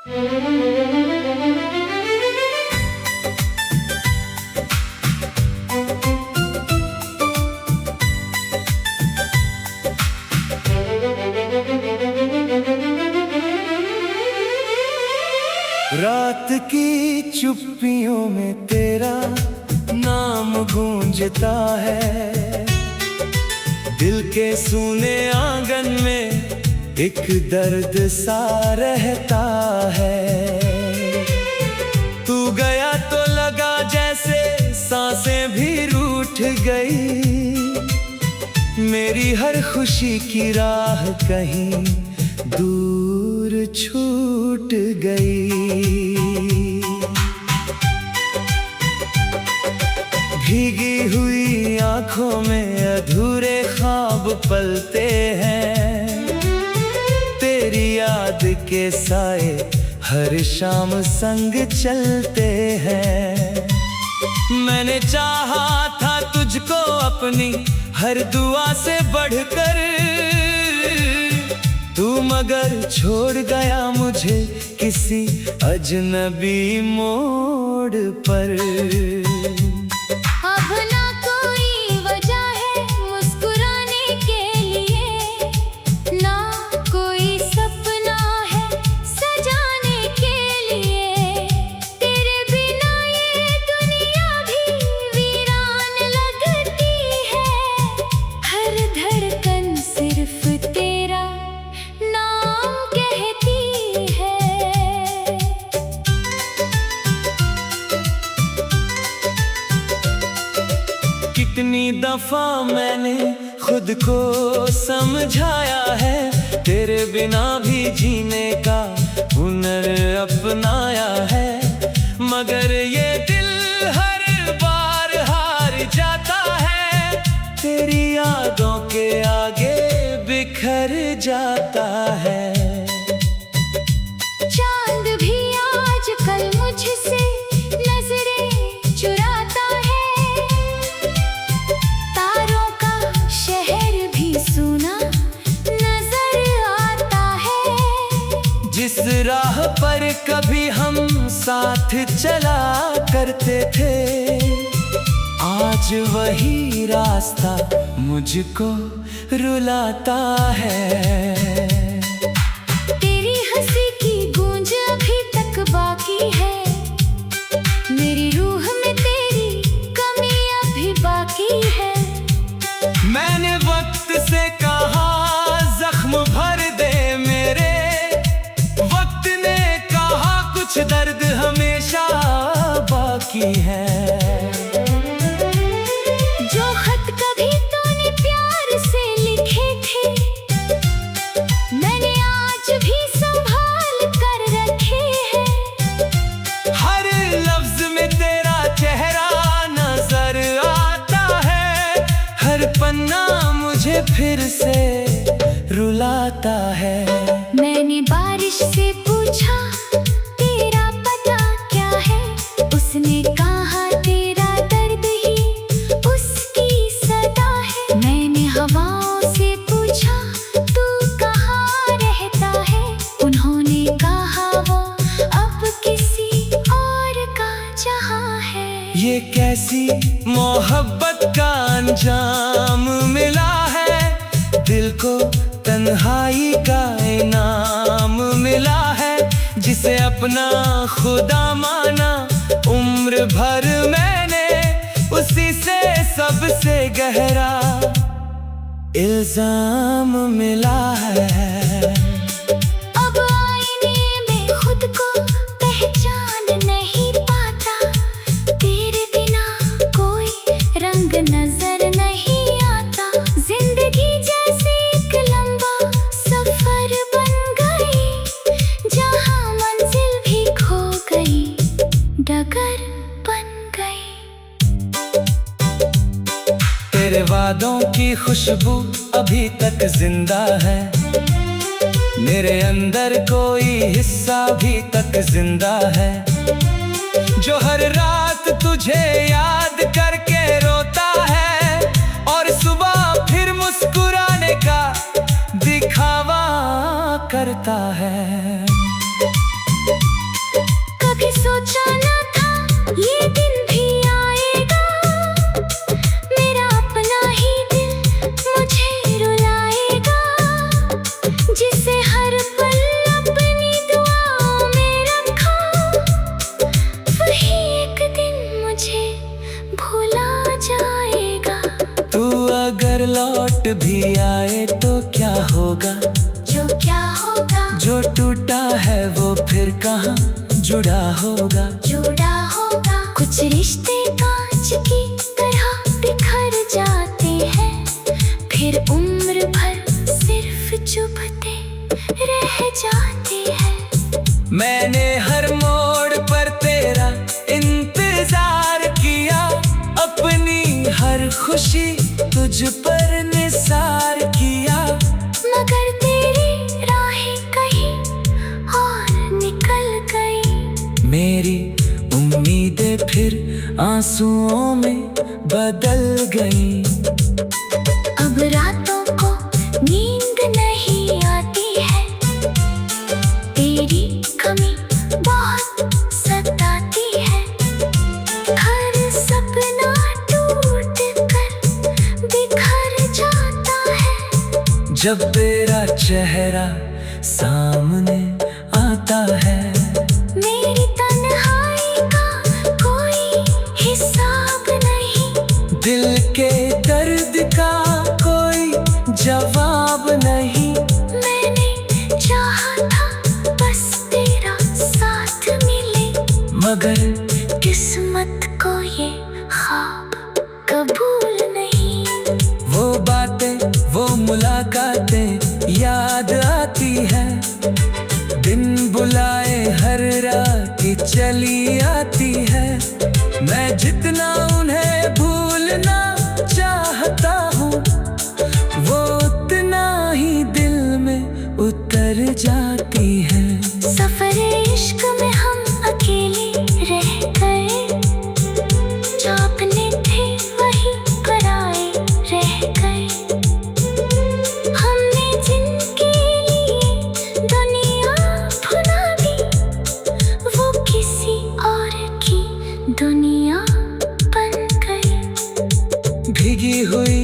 रात की चुप्पियों में तेरा नाम गूंजता है, दिल के सूने आंगन में एक दर्द सा रहता है। तू गया तो लगा जैसे सांसें भी रूठ गई, मेरी हर खुशी की राह कहीं दूर छूट गई। भीगी हुई आंखों में अधूरे ख्वाब पलते हैं, तेरी याद के साए हर शाम संग चलते हैं। मैंने चाहा था तुझको अपनी हर दुआ से बढ़कर, तू मगर छोड़ गया मुझे किसी अजनबी मोड़ पर। अब ना कोई वजह है मुस्कुराने के लिए, ना कोई सपना है सजाने के लिए। तेरे बिना ये दुनिया भी वीरान लगती है, हर धड़कन सिर्फ तेरा नाम कहती है। कितनी दफा मैंने खुद को समझाया है, तेरे बिना भी जीने का हुनर अपनाया है, मगर ये दिल हर बार हार जाता है, तेरी यादों के आगे बिखर जाता है। चांद भी आजकल मुझसे नजरें चुराता है, तारों का शहर भी सुना नजर आता है। जिस राह पर कभी हम साथ चला करते थे, आज वही रास्ता मुझको रुलाता है। तेरी हंसी की गूंज अभी तक बाकी है, मेरी रूह में तेरी कमी अभी बाकी है। मैंने वक्त से कहा जख्म भर दे मेरे, वक्त ने कहा कुछ दर्द हमेशा बाकी है। जो खत कभी तूने प्यार से लिखे थे, मैंने आज भी संभाल कर रखे हैं। हर लफ्ज में तेरा चेहरा नजर आता है, हर पन्ना मुझे फिर से रुलाता है। मैंने बारिश से पूछा तेरा पता क्या है, उसने कहा तेरा दर्द ही उसकी सदा है। मैंने हवाओं से पूछा तू कहाँ रहता है, उन्होंने कहा वो अब किसी और का जहां है। ये कैसी मोहब्बत का अंजाम मिला है, दिल को तन्हाई का इनाम मिला है, जिसे अपना खुदा माना उम्र भर मैंने, उसी से सबसे गहरा इल्जाम मिला है। अब आईने में खुद को पहचान नहीं पाता, तेरे बिना कोई रंग नजर नहीं आता। जिंदगी जैसे एक लंबा सफर बन गई, जहां मंजिल भी खो गई, डगर बन गई। तेरे वादों की खुशबू अभी तक जिंदा है, मेरे अंदर कोई हिस्सा भी तक जिंदा है, जो हर रात तुझे याद करके रोता है, और सुबह फिर मुस्कुराने का दिखावा करता है। अगर लौट भी आए तो क्या होगा? जो क्या होगा? जो टूटा है वो फिर कहाँ जुड़ा होगा? जुड़ा होगा। कुछ रिश्ते कांच की तरह बिखर जाते हैं, फिर उम्र भर सिर्फ चुभते रह जाते हैं। मैंने हर मोड़ पर तेरा इंतजार किया, अपनी हर खुशी तुझ पर निसार किया, मगर तेरी राहें कहीं और निकल गई। मेरी उम्मीदें फिर आंसुओं में बदल गई। अब रातों को नींद नहीं आती है, तेरी कमी बहुत सताती है। हर सपना टूट कर बिखर जाता है, जब तेरा चेहरा सामने आता है। मेरी तन्हाई का कोई हिसाब नहीं, दिल के दर्द का कोई जवाब नहीं। मैंने चाहा था बस तेरा साथ मिले, मगर किस्मत को ये ख्वाब कबूल नहीं। वो बातें वो मुलाकातें याद आती है, दिन बुलाए हर रात चली आती है। मैं जितना उन्हें भूलना चाहता हूँ, वो उतना ही दिल में उतर जाती है। सफरे इश्क में हम अकेले रह गए, जो अपने थे वही पराए रह गए। हमने जिनके लिए दुनिया भुला दी, वो किसी और की दुनिया बन गई। भीगी हुई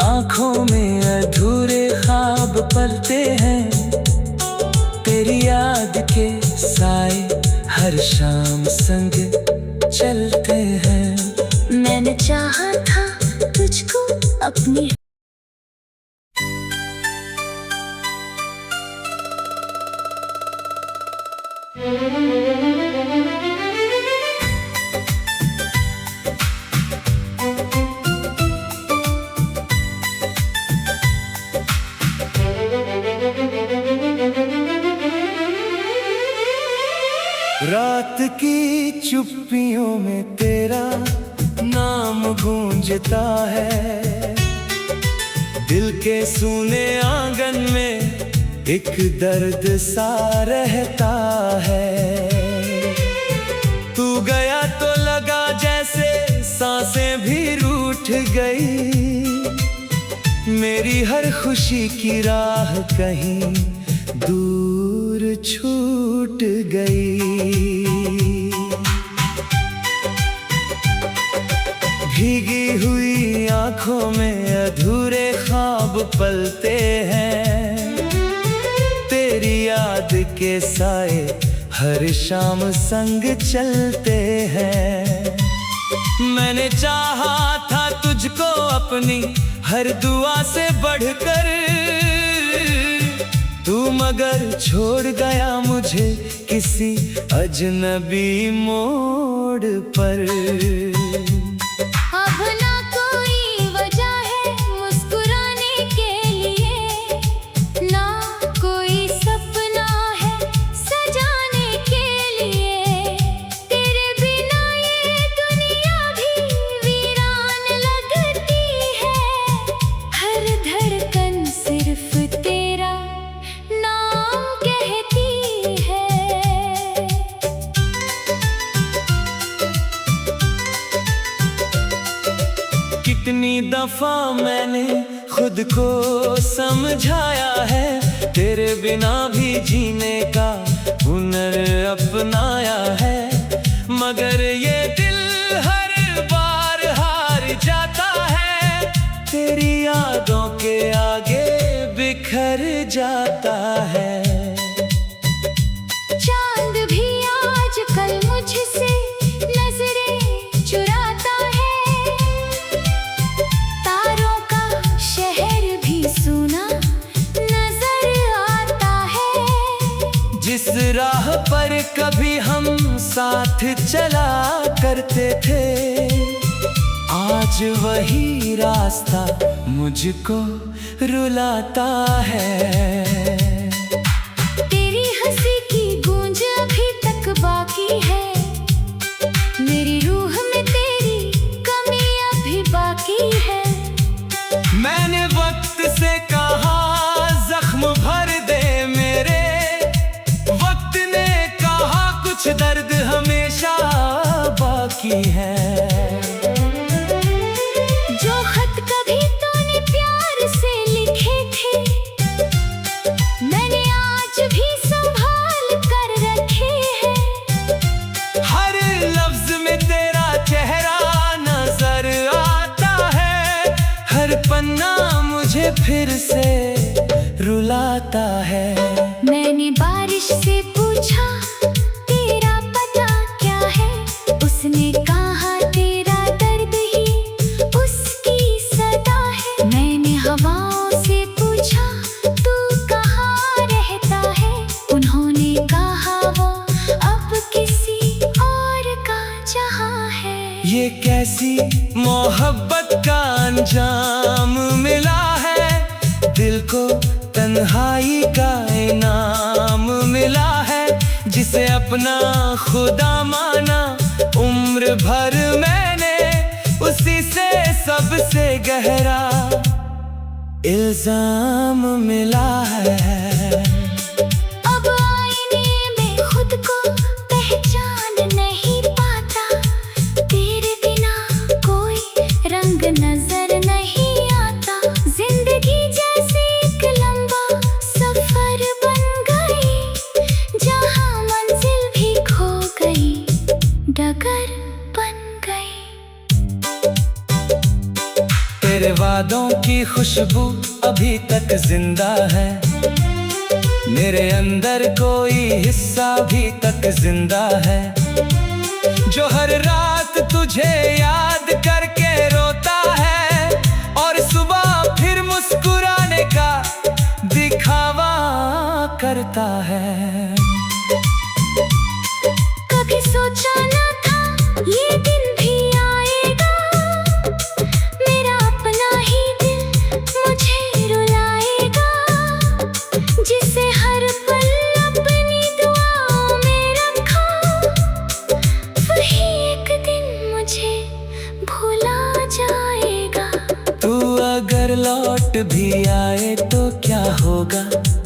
आंखों में अधूरे ख्वाब पलते हैं, तेरी याद के साए हर शाम संग चलते हैं। मैंने चाहा था तुझको अपनी रात की चुप्पियों में तेरा नाम गूंजता है, दिल के सूने आंगन में एक दर्द सा रहता है। तू गया तो लगा जैसे सांसें भी रूठ गई, मेरी हर खुशी की राह कहीं दूर छूट गई। भीगी हुई आंखों में अधूरे ख्वाब पलते हैं, तेरी याद के साए हर शाम संग चलते हैं। मैंने चाहा था तुझको अपनी हर दुआ से बढ़कर, तू मगर छोड़ गया मुझे किसी अजनबी मोड़ पर। अब ना कोई वजह है मुस्कुराने के लिए, ना कोई सपना है सजाने के लिए। तेरे बिना ये दुनिया भी वीरान लगती है, हर धड़कन सिर्फ तेरा नाम कहती है। कितनी दफा मैंने खुद को समझाया है, तेरे बिना भी जीने का हुनर अपनाया है, मगर ये दिल हर बार हार जाता है, तेरी यादों के आगे बिखर जाता है। चांद भी आजकल मुझसे नजरें चुराता है, तारों का साथ चला करते थे, आज वही रास्ता मुझको रुलाता है। तेरी हंसी की गूंज अभी तक बाकी है, मेरी रूह में तेरी कमी अभी बाकी है। मैंने वक्त से कहा जख्म भर दे मेरे, वक्त ने कहा कुछ दर्द हमेशा बाकी है। जो खत कभी तूने प्यार से लिखे थे, मैंने आज भी संभाल कर रखे हैं। हर लफ्ज में तेरा चेहरा नजर आता है, हर पन्ना मुझे फिर से रुलाता है। मैंने बारिश से पूछा तेरा पता क्या है, उसने कहा तेरा दर्द ही उसकी सदा है। मैंने हवाओं से पूछा तू कहाँ रहता है, उन्होंने कहा वो अब किसी और का जहां है। ये कैसी मोहब्बत का अंजाम मिला है, दिल को तन्हाई का इनाम मिला है। जिसे अपना खुदा माना उम्र भर मैंने, उसी से सबसे गहरा इल्जाम मिला है। अब आईने में खुद को पहचान नहीं पाता, तेरे बिना कोई रंग नजर नहीं आता। जिंदगी जैसे एक लंबा सफर बन गई, जहां मंजिल भी खो गई, डगर बन गई। तेरे वादों की खुशबू अभी तक जिंदा है, मेरे अंदर कोई हिस्सा अभी तक जिंदा है। जो हर रात तुझे याद करके रोता है, और सुबह फिर मुस्कुराने का दिखावा करता है। कभी सोचा न था ये दिन भी आएगा, मेरा अपना ही दिल मुझे रुलाएगा। जिसे हर पल अपनी दुआओं में रखा, वही एक दिन मुझे भुला जाएगा। तू अगर लौट भी आए तो क्या होगा,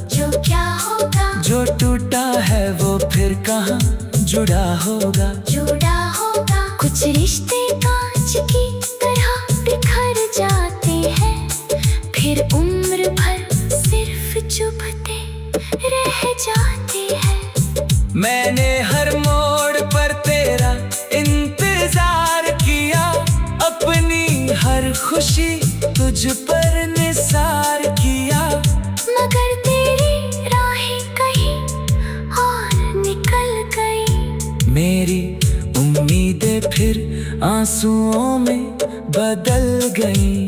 जो क्या होगा, जो टूटा है वो फिर कहाँ जुड़ा होगा। जुड़ा होगा। कुछ रिश्ते कांच की तरह बिखर जाते हैं, फिर उम्र भर सिर्फ चुभते रह जाते हैं। मैंने हर मोड़ पर तेरा इंतजार किया, अपनी हर खुशी तुझ पर निसार किया। मगर तेरी राहें कहीं और निकल गई, मेरी उम्मीदें फिर आंसुओं में बदल गई।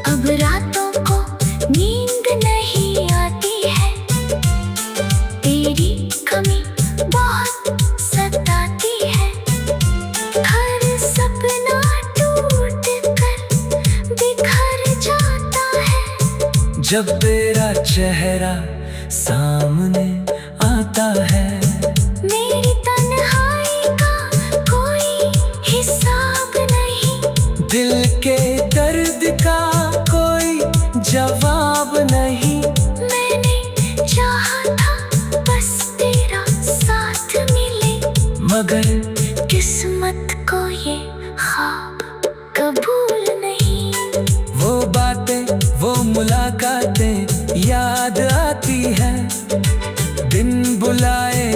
अब रातों को नींद नहीं आती है, तेरी कमी बहुत सताती है। हर सपना टूट कर बिखर जाता है, जब तेरा चेहरा सामने आता है। मेरी तन्हाई का कोई हिसाब नहीं, दिल के दर्द का कोई जवाब नहीं। मैंने चाहा था बस तेरा साथ मिले, मगर किस्मत को ये ख्वाब कबूल नहीं। वो बातें, वो मुलाकातें याद आती है, बिन बुलाए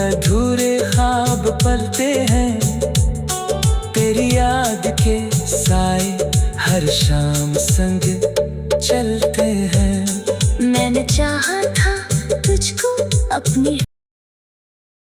अधूरे ख्वाब पलते हैं, तेरी याद के साए हर शाम संग चलते हैं। मैंने चाहा था तुझको अपनी